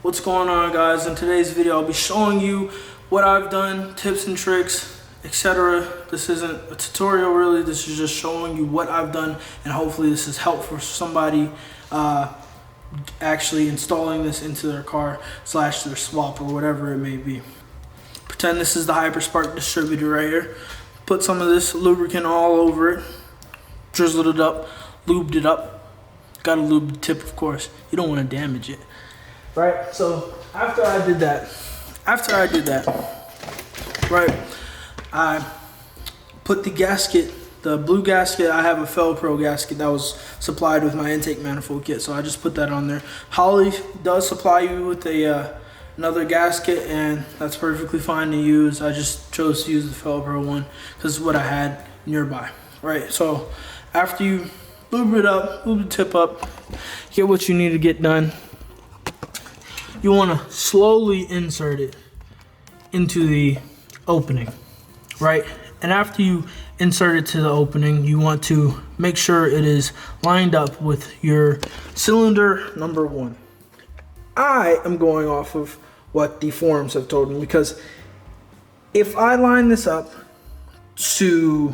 What's going on, guys? In today's video I'll be showing you what I've done, tips and tricks, etc. This isn't a tutorial really, this is just showing you what I've done, and hopefully this is helpful for somebody actually installing this into their car / their swap or whatever it may be. Pretend this is the Hyperspark distributor right here. Put some of this lubricant all over it, drizzled it up, lubed it up. Gotta lube the tip, of course. You don't want to damage it. Right, so after I did that, right, I put the gasket, the blue gasket. I have a Felpro gasket that was supplied with my intake manifold kit, so I just put that on there. Holley does supply you with another gasket, and that's perfectly fine to use. I just chose to use the Felpro one because it's what I had nearby. Right, so after you lube it up, lube the tip up, get what you need to get done. You want to slowly insert it into the opening, right? And after you insert it to the opening, you want to make sure it is lined up with your cylinder number 1. I am going off of what the forums have told me, because if I line this up to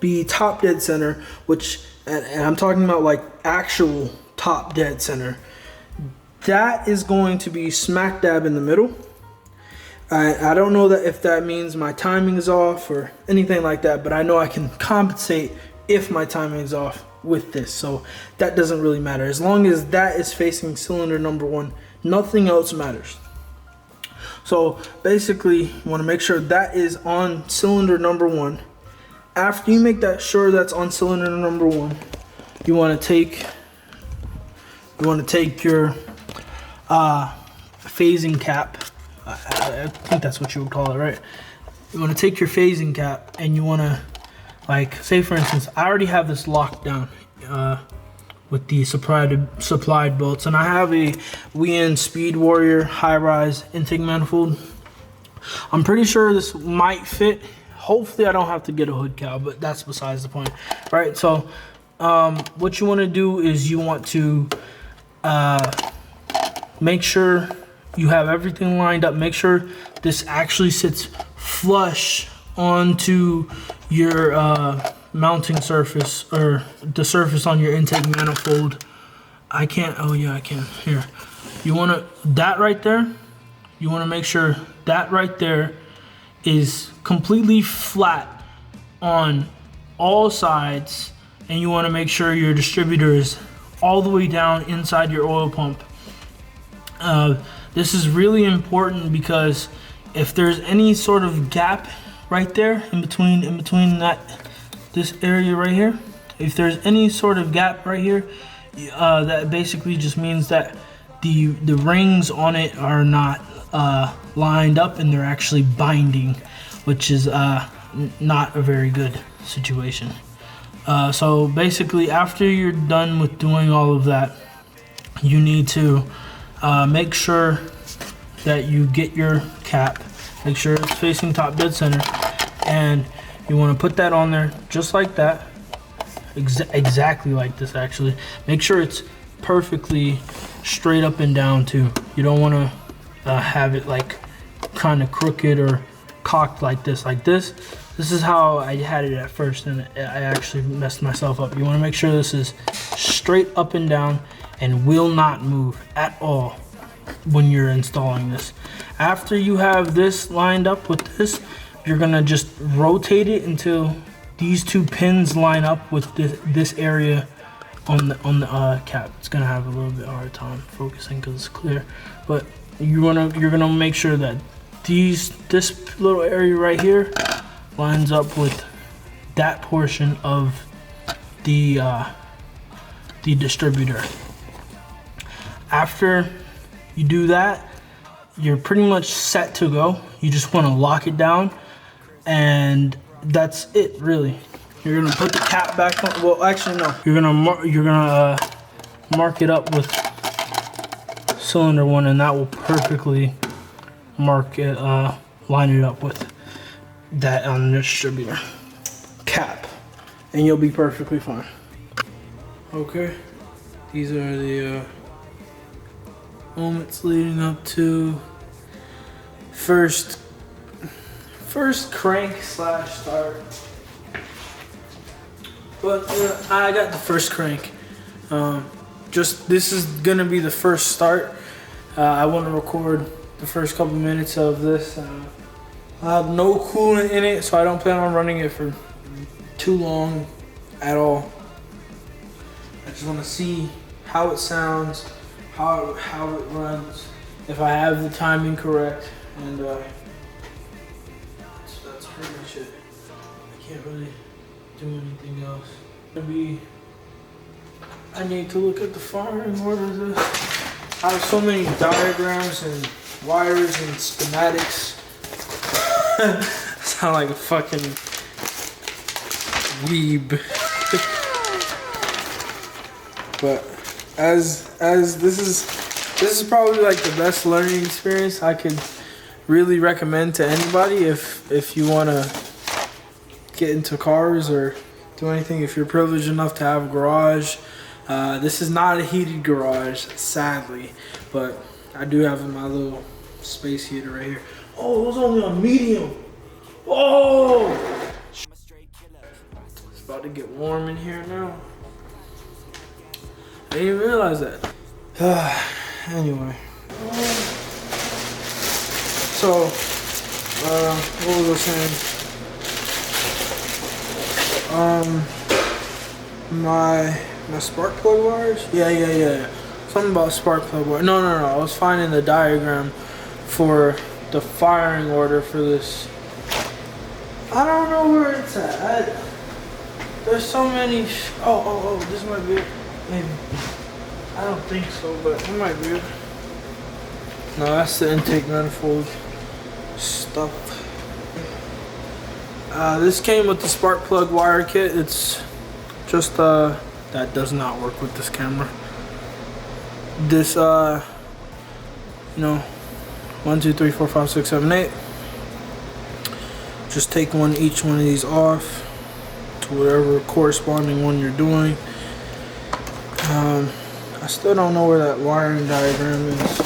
be top dead center, which, and I'm talking about like actual top dead center, that is going to be smack dab in the middle. I don't know that if that means my timing is off or anything like that, but I know I can compensate if my timing is off with this. So that doesn't really matter. As long as that is facing cylinder number 1, nothing else matters. So basically, you want to make sure that is on cylinder number 1. After you make that sure that's on cylinder number 1, you want to take your phasing cap. I think that's what you would call it, right? You want to take your phasing cap and you want to, like, say for instance, I already have this locked down with the supplied bolts, and I have a WEN Speed Warrior high-rise intake manifold. I'm pretty sure this might fit. Hopefully I don't have to get a hood cowl, but that's besides the point, right? So what you want to do is you want to make sure you have everything lined up. Make sure this actually sits flush onto your mounting surface, or the surface on your intake manifold. I can't, oh yeah, I can. Here, you want to, that right there, you want to make sure that right there is completely flat on all sides, and you want to make sure your distributor is all the way down inside your oil pump. This is really important because if there's any sort of gap right there in between this area right here, if there's any sort of gap right here, that basically just means that the rings on it are not lined up and they're actually binding, which is not a very good situation. So basically, after you're done with doing all of that, you need to make sure that you get your cap, make sure it's facing top dead center, and you want to put that on there just like that, exactly like this actually. Make sure it's perfectly straight up and down too. You don't want to have it like kind of crooked or cocked like this. This is how I had it at first, and I actually messed myself up. You want to make sure this is straight up and down and will not move at all when you're installing this. After you have this lined up with this, you're gonna just rotate it until these 2 pins line up with this area on the cap. It's gonna have a little bit hard time focusing because it's clear, but you're gonna make sure that this little area right here lines up with that portion of the distributor. After you do that, you're pretty much set to go. You just want to lock it down, and that's it really. You're gonna put the cap back on. Well, actually no. You're gonna mark it up with cylinder 1, and that will perfectly mark it, line it up with that on the distributor cap, and you'll be perfectly fine. Okay, these are the moments leading up to first crank slash start. But I got the first crank. Just this is gonna be the first start. I want to record the first couple minutes of this. I have no coolant in it, so I don't plan on running it for too long at all. I just want to see how it sounds, how it runs, if I have the timing correct, and that's pretty much it. I can't really do anything else. I need to look at the firing order of this. I have so many diagrams and wires and schematics. I sound like a fucking weeb. But as this is probably like the best learning experience I could really recommend to anybody if you want to get into cars or do anything. If you're privileged enough to have a garage, this is not a heated garage, sadly, but I do have my little space heater right here. Oh, it was only on medium. Oh, it's about to get warm in here now. I didn't even realize that. Anyway, so what was I saying? My spark plug wires? Yeah. Something about spark plug wire. No. I was finding the diagram for the firing order for this. I don't know where it's at. There's so many. Oh, this might be it. Maybe. I don't think so, but it might be it. No, that's the intake manifold stuff. This came with the spark plug wire kit. It's just that does not work with this camera. This 1, 2, 3, 4, 5, 6, 7, 8. Just take each one of these off to whatever corresponding one you're doing. I still don't know where that wiring diagram is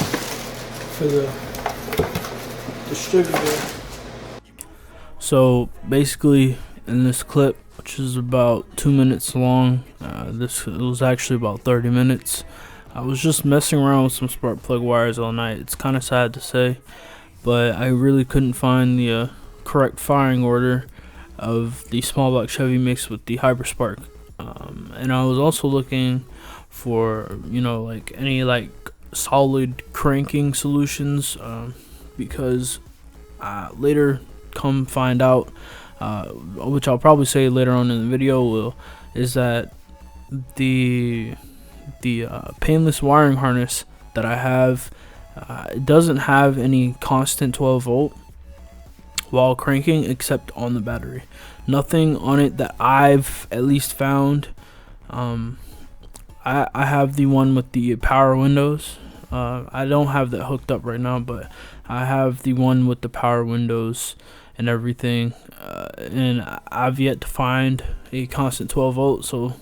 for the distributor. So basically, in this clip, which is about 2 minutes long, it was actually about 30 minutes. I was just messing around with some spark plug wires all night. It's kind of sad to say, but I really couldn't find the correct firing order of the small block Chevy mixed with the Hyperspark. And I was also looking for like any like solid cranking solutions, because later come find out, which I'll probably say later on in the video, is that the painless wiring harness that I have, it doesn't have any constant 12 volt while cranking except on the battery. Nothing on it that I've at least found. I have the one with the power windows. I don't have that hooked up right now, but I have the one with the power windows and everything, and I've yet to find a constant 12 volt. So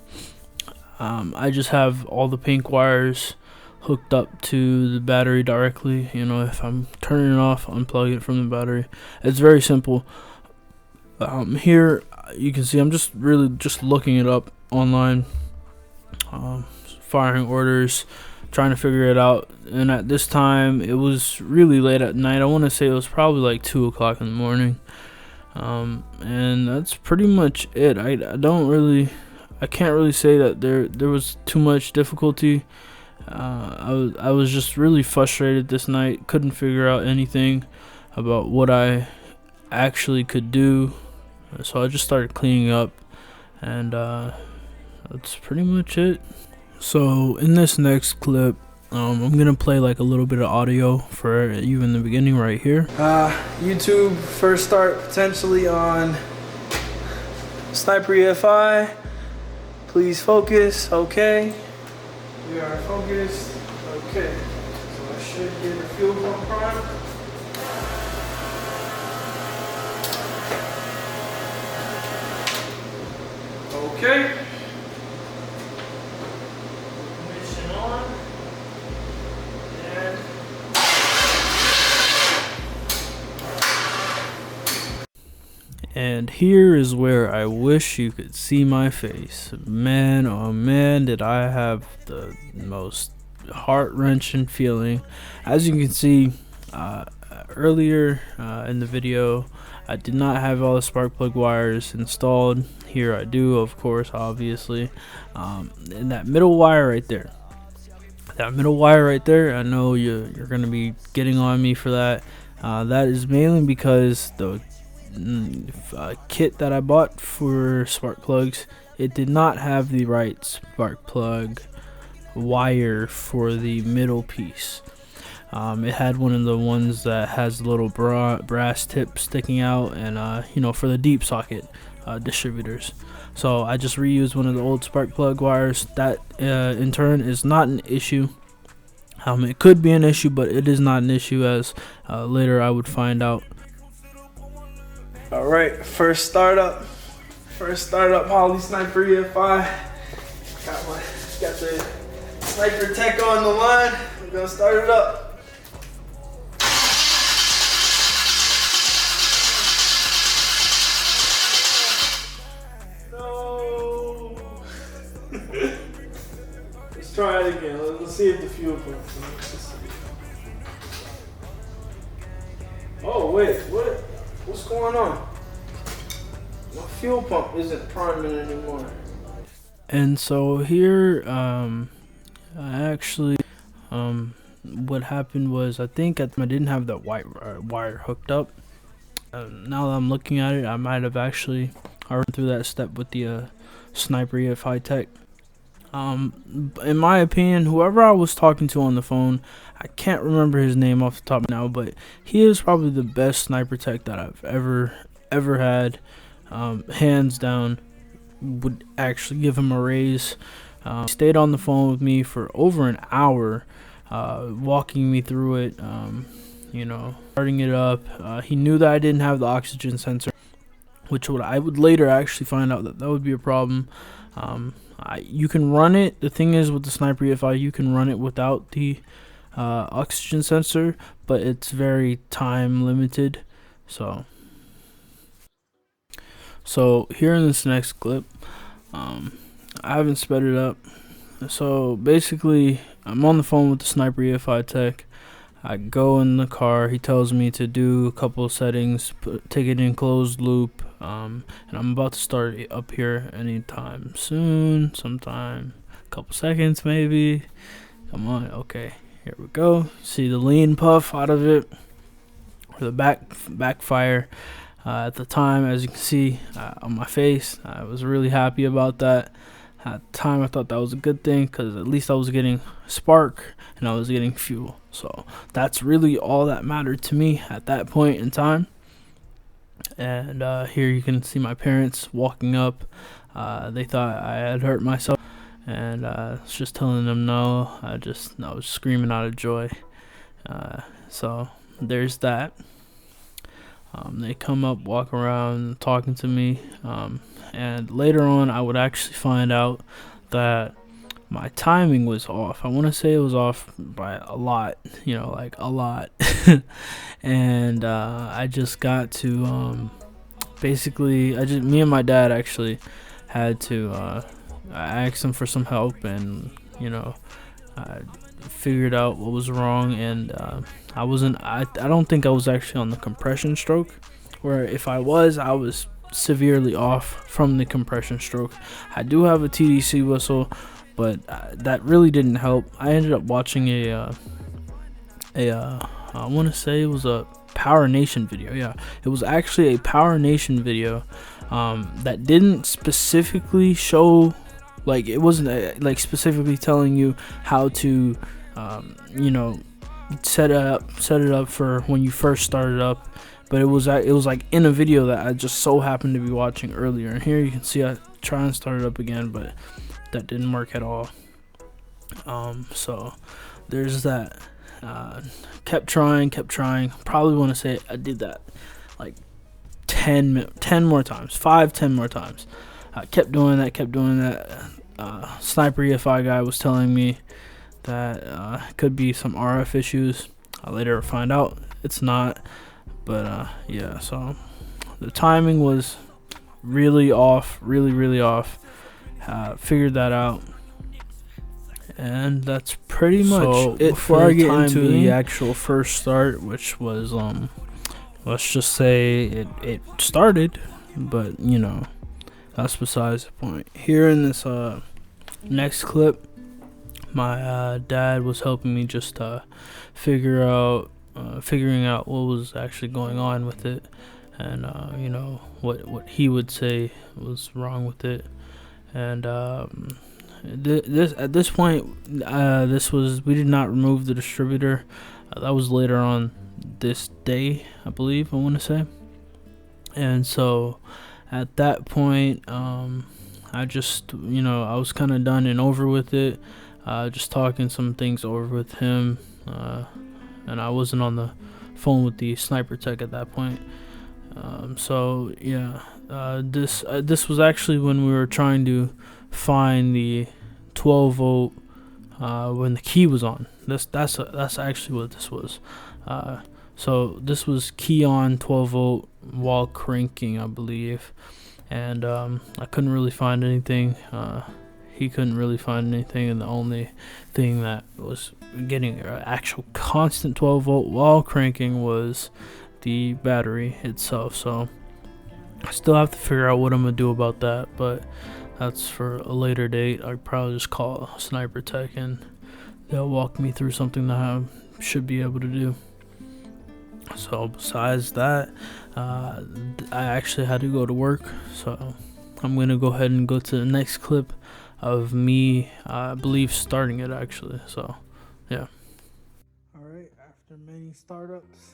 I just have all the pink wires hooked up to the battery directly. If I'm turning it off, unplug it from the battery. It's very simple. Here you can see I'm just looking it up online, firing orders, trying to figure it out. And at this time, it was really late at night. I want to say it was probably like 2 o'clock in the morning, and that's pretty much it. I can't really say that there was too much difficulty. I was just really frustrated this night. Couldn't figure out anything about what I actually could do, so I just started cleaning up, and that's pretty much it. So in this next clip, I'm gonna play like a little bit of audio for you in the beginning right here. YouTube first start potentially on Sniper EFI. Please focus. Okay, we are focused. Okay, so I should get a fuel pump prime. Okay. Ignition on. And And here is where I wish you could see my face. Man, oh man, did I have the most heart-wrenching feeling. As you can see earlier in the video, I did not have all the spark plug wires installed. Here I do, of course, obviously. And that middle wire right there, I know you're going to be getting on me for that. That is mainly because the kit that I bought for spark plugs, it did not have the right spark plug wire for the middle piece. It had one of the ones that has a little brass tip sticking out, and you know, for the deep socket distributors. So I just reused one of the old spark plug wires. That in turn is not an issue. It could be an issue, but it is not an issue, as later I would find out. Alright, first startup Holley Sniper EFI. Got the Sniper Tech on the line. We're gonna start it up. No. Let's try it again. Let's see if the fuel pumps. Oh wait, what's going on? My fuel pump isn't priming anymore. And so here, I actually, what happened was, I think I didn't have that wire hooked up. Now that I'm looking at it, I might have actually run through that step with the Sniper EFI Tech. In my opinion, whoever I was talking to on the phone, I can't remember his name off the top now, but he is probably the best Sniper Tech that I've ever had. Hands down. Would actually give him a raise. He stayed on the phone with me for over an hour, walking me through it, you know, starting it up. He knew that I didn't have the oxygen sensor, which I would later actually find out that would be a problem. You can run it. The thing is, with the Sniper EFI, you can run it without the oxygen sensor, but it's very time limited. So here in this next clip, I haven't sped it up. So basically, I'm on the phone with the Sniper EFI Tech. I go in the car. He tells me to do a couple of settings, take it in closed loop, and I'm about to start it up here anytime soon, sometime, a couple seconds maybe. Come on, okay, here we go. See the lean puff out of it, or the backfire. At the time, as you can see on my face, I was really happy about that. At the time, I thought that was a good thing, because at least I was getting spark and I was getting fuel. So that's really all that mattered to me at that point in time. And here you can see my parents walking up. They thought I had hurt myself, and I was just telling them no. I was screaming out of joy. So there's that. They come up, walk around, talking to me, and later on I would actually find out that my timing was off. I want to say it was off by a lot, you know, like a lot. And I just got to basically, me and my dad actually had to I asked him for some help, and you know, I figured out what was wrong. And I don't think I was actually on the compression stroke, where if I was severely off from the compression stroke. I do have a TDC whistle, but that really didn't help. I ended up watching I want to say it was a Power Nation video. Yeah, it was actually a Power Nation video that didn't specifically show, like, it wasn't like specifically telling you how to you know, set it up for when you first started up, but it was like in a video that I just so happened to be watching earlier. And here you can see I try and start it up again, but that didn't work at all. So there's that. Kept trying. Probably want to say I did that like 10 more times, 5-10 more times. Kept doing that. Sniper EFI guy was telling me that could be some RF issues. I later find out it's not, but yeah. So the timing was really off, really off. Figured that out, and that's pretty much it. Before I get into the actual first start, which was let's just say it started, but you know, that's besides the point. Here in this next clip, my dad was helping me just figuring out what was actually going on with it, and you know, what he would say was wrong with it. And this at this point, we did not remove the distributor. That was later on this day, I believe, I want to say. And so at that point, I just, you know, I was kind of done and over with it. Just talking some things over with him, and I wasn't on the phone with the sniper tech at that point. So yeah, this was actually when we were trying to find the 12 volt when the key was on. That's actually what this was. So this was key on 12 volt while cranking, I believe, and I couldn't really find anything. He couldn't really find anything, and the only thing that was getting an actual constant 12 volt while cranking was the battery itself. So I still have to figure out what I'm gonna do about that, but that's for a later date. I'd probably just call Sniper Tech and they'll walk me through something that I should be able to do. So besides that, I actually had to go to work, so I'm gonna go ahead and go to the next clip of me, I believe, starting it actually. So yeah. Alright, after many startups,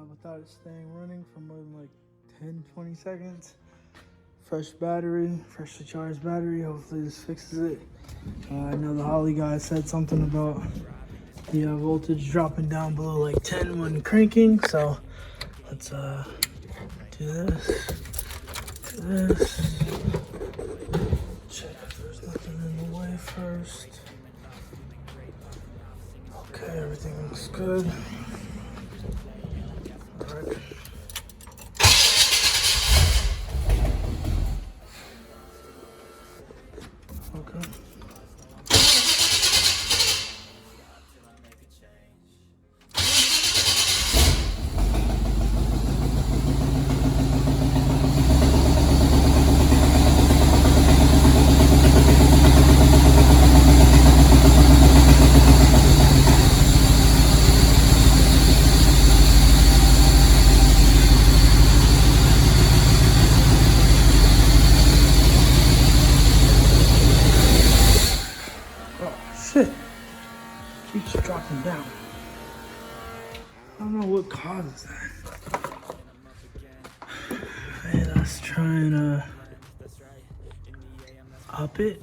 without it staying running for more than like 10-20 seconds, fresh battery, freshly charged battery. Hopefully this fixes it. I know the Holley guy said something about the voltage dropping down below like 10 when cranking, so let's do this, check if there's nothing in the way first. Okay, everything looks good. All right. Okay. Shit, keeps dropping down. I don't know what causes that. Hey, let's try and up it.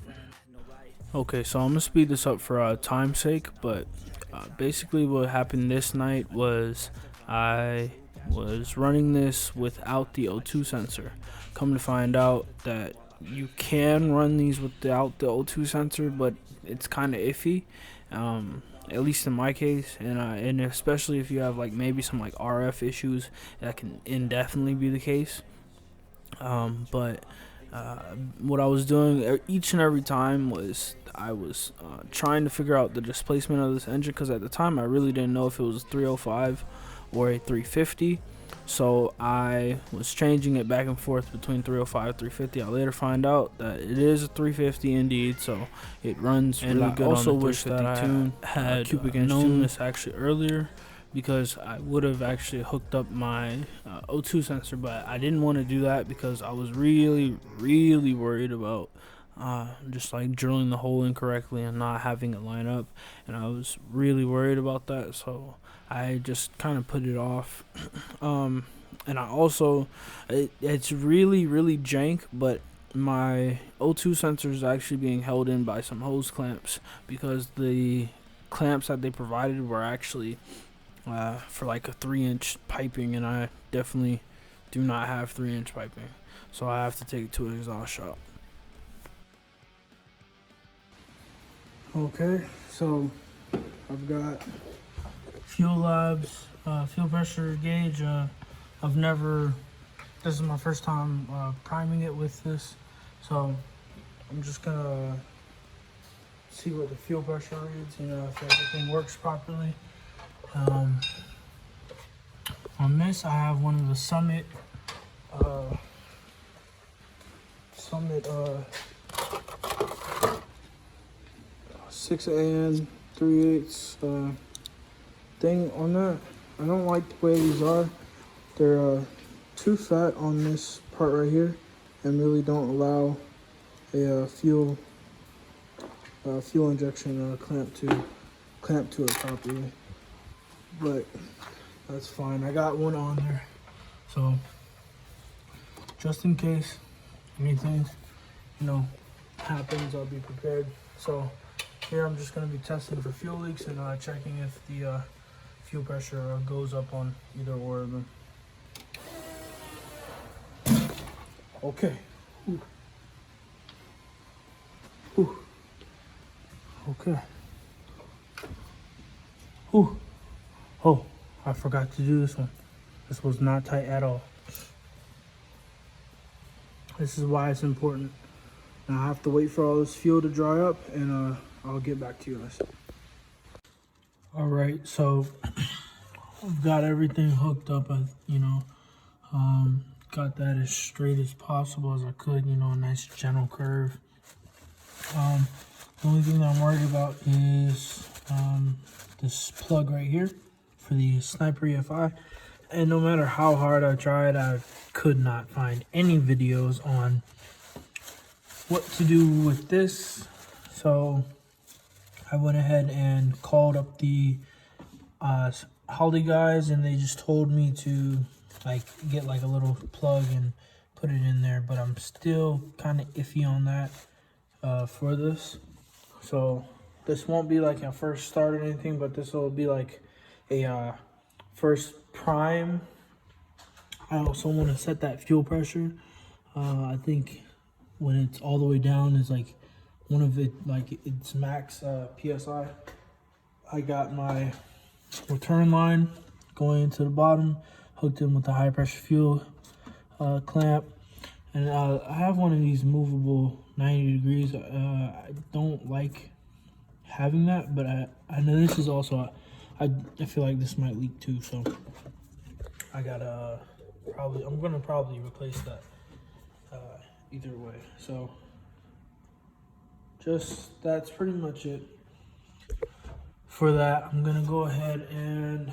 Okay, so I'm gonna speed this up for time's sake, but basically what happened this night was I was running this without the O2 sensor. Come to find out that you can run these without the O2 sensor, but it's kind of iffy, at least in my case, and especially if you have like maybe some like RF issues, that can indefinitely be the case. But what I was doing each and every time was I was trying to figure out the displacement of this engine, because at the time I really didn't know if it was a 305 or a 350. So I was changing it back and forth between 305 350. I later find out that it is a 350 indeed, so it runs really good. I also wish that I had known this actually earlier, because I would have actually hooked up my O2 sensor, but I didn't want to do that because I was really worried about just like drilling the hole incorrectly and not having it line up, and I was really worried about that, so I just kind of put it off. And I also, it's really jank, but my O2 sensor is actually being held in by some hose clamps, because the clamps that they provided were actually for like a 3-inch piping, and I definitely do not have 3-inch piping, so I have to take it to an exhaust shop. Okay, so I've got Fuel Labs fuel pressure gauge. I've never this is my first time priming it with this, so I'm just gonna see what the fuel pressure reads, you know, if everything works properly. On this, I have one of the Summit 6 and 3/8 thing on that. I don't like the way these are. They're too fat on this part right here and really don't allow a fuel injection clamp to it properly. But that's fine. I got one on there, so just in case anything, you know, happens, I'll be prepared. So here I'm just going to be testing for fuel leaks and checking if the fuel pressure goes up on either or of them. Okay. Ooh. Ooh. Okay. Ooh. Oh, I forgot to do this one. This was not tight at all. This is why it's important. Now I have to wait for all this fuel to dry up, and I'll get back to you guys. All right, so I've got everything hooked up. Got that as straight as possible as I could. You know, a nice gentle curve. The only thing that I'm worried about is this plug right here for the Sniper EFI. And no matter how hard I tried, I could not find any videos on what to do with this. So I went ahead and called up the Holley guys, and they just told me to get like a little plug and put it in there. But I'm still kind of iffy on that for this. So this won't be like a first start or anything, but this will be like a first prime. I also want to set that fuel pressure. I think when it's all the way down is like one of it, like its max PSI. I got my return line going into the bottom, hooked in with the high pressure fuel clamp, and I have one of these movable 90 degrees. I don't like having that, but I know this is also, I feel like this might leak too, so I gotta I'm gonna probably replace that either way. So that's pretty much it for that. I'm gonna go ahead and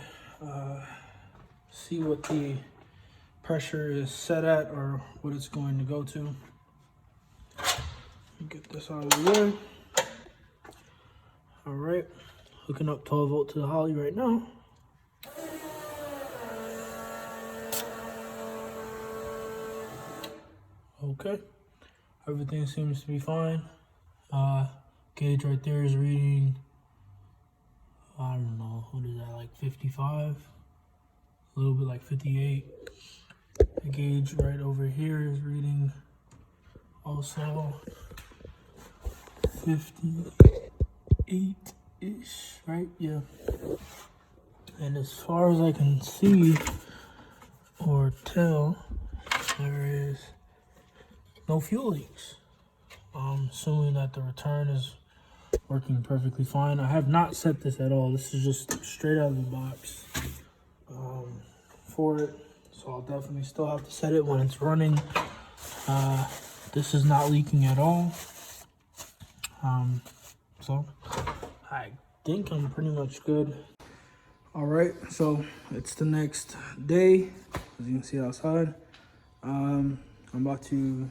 see what the pressure is set at, or what it's going to go to. Get this out of the way. All right, hooking up 12 volt to the Holley right now. Okay, everything seems to be fine. Gauge right there is reading, I don't know, what is that, like 55? A little bit like 58. The gauge right over here is reading also 58-ish, right? Yeah. And as far as I can see or tell, there is no fuel leaks. I'm assuming that the return is working perfectly fine. I have not set this at all. This is just straight out of the box for it. So I'll definitely still have to set it when it's running. This is not leaking at all. So I think I'm pretty much good. All right, so it's the next day, as you can see outside. I'm about to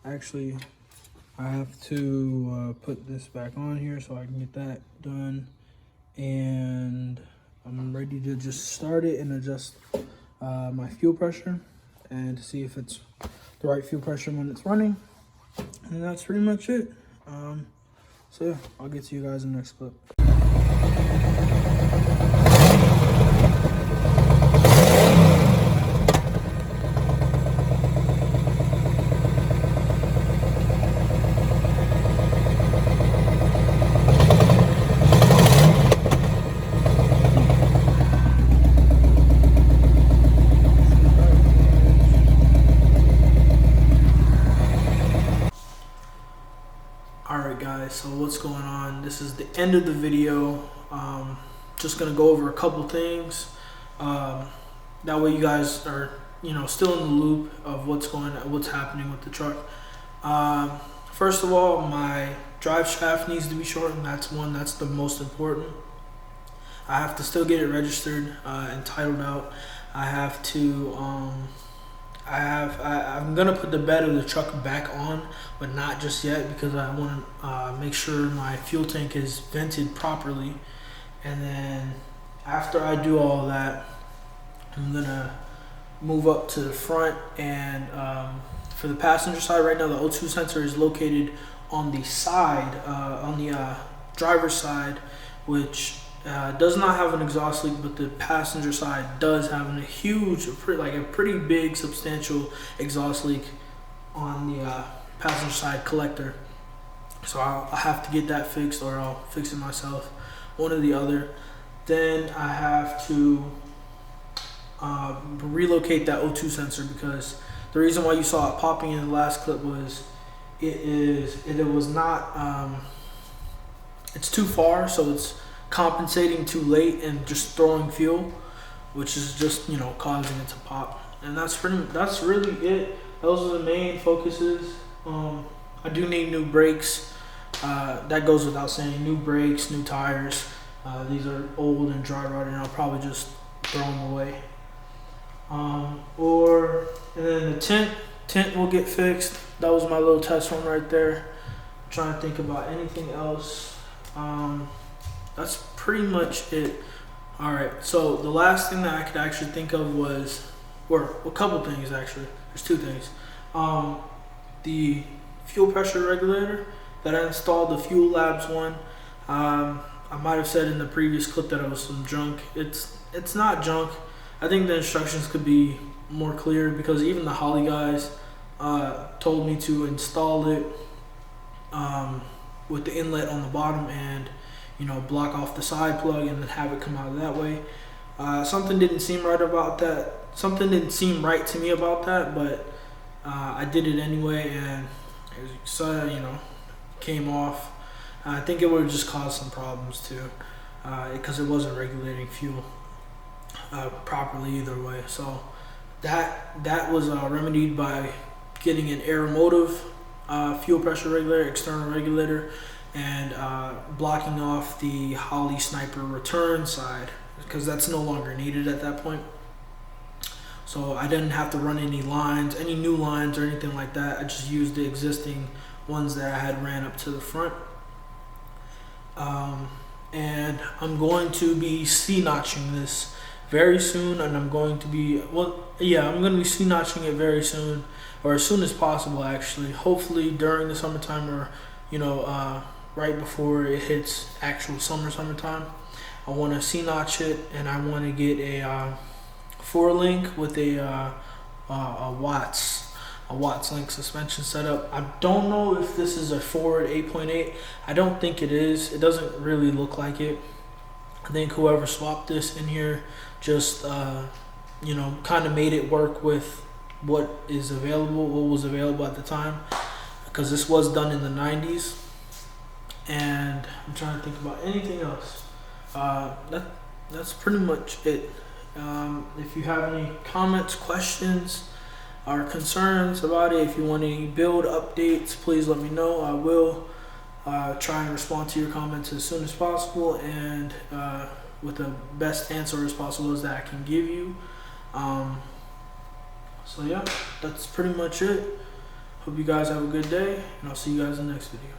actually, I have to put this back on here so I can get that done, and I'm ready to just start it and adjust my fuel pressure and to see if it's the right fuel pressure when it's running. And that's pretty much it. So yeah, I'll get to you guys in the next clip. guys, so what's going on? This is the end of the video. Just gonna go over a couple things. That way you guys are, still in the loop of what's happening with the truck. First of all, my drive shaft needs to be shortened. That's the most important. I have to still get it registered and titled out. I have to I'm gonna put the bed of the truck back on, but not just yet, because I want to make sure my fuel tank is vented properly. And then after I do all that, I'm gonna move up to the front, and for the passenger side right now, the O2 sensor is located on the side, on the driver's side, which does not have an exhaust leak, but the passenger side does have a huge, a pretty big, substantial exhaust leak on the passenger side collector. So I'll have to get that fixed, or I'll fix it myself, one or the other. Then I have to relocate that O2 sensor, because the reason why you saw it popping in the last clip was it was not, it's too far, so it's compensating too late and just throwing fuel, which is just causing it to pop. And that's really it. Those are the main focuses. I do need new brakes. That goes without saying. New brakes, new tires. These are old and dry rotted, and I'll probably just throw them away. And then the tent will get fixed. That was my little test run right there. I'm trying to think about anything else. That's pretty much it. All right, so the last thing that I could actually think of was, or a couple things actually. There's two things. The fuel pressure regulator that I installed, the Fuel Labs one. I might have said in the previous clip that it was some junk. It's not junk. I think the instructions could be more clear, because even the Holley guys told me to install it with the inlet on the bottom, and block off the side plug and then have it come out that way. Something didn't seem right about that. Something didn't seem right to me about that, but I did it anyway, and it came off. I think it would have just caused some problems too, because it wasn't regulating fuel properly either way. So that was remedied by getting an aeromotive fuel pressure regulator, external regulator, and blocking off the Holley Sniper return side, because that's no longer needed at that point. So I didn't have to run any new lines or anything like that. I just used the existing ones that I had ran up to the front. And I'm going to be C-notching this very soon, and I'm going to be C-notching it very soon, or as soon as possible actually. Hopefully during the summertime, or right before it hits actual summertime. I want to C-notch it, and I want to get a 4-link with a Watts link suspension setup. I don't know if this is a Ford 8.8. I don't think it is. It doesn't really look like it. I think whoever swapped this in here just kind of made it work with what was available at the time, because this was done in the 90s. And I'm trying to think about anything else. That's pretty much it. If you have any comments, questions, or concerns about it, if you want any build updates, please let me know. I will try and respond to your comments as soon as possible, and with the best answer as possible as that I can give you. So yeah, that's pretty much it. Hope you guys have a good day, and I'll see you guys in the next video.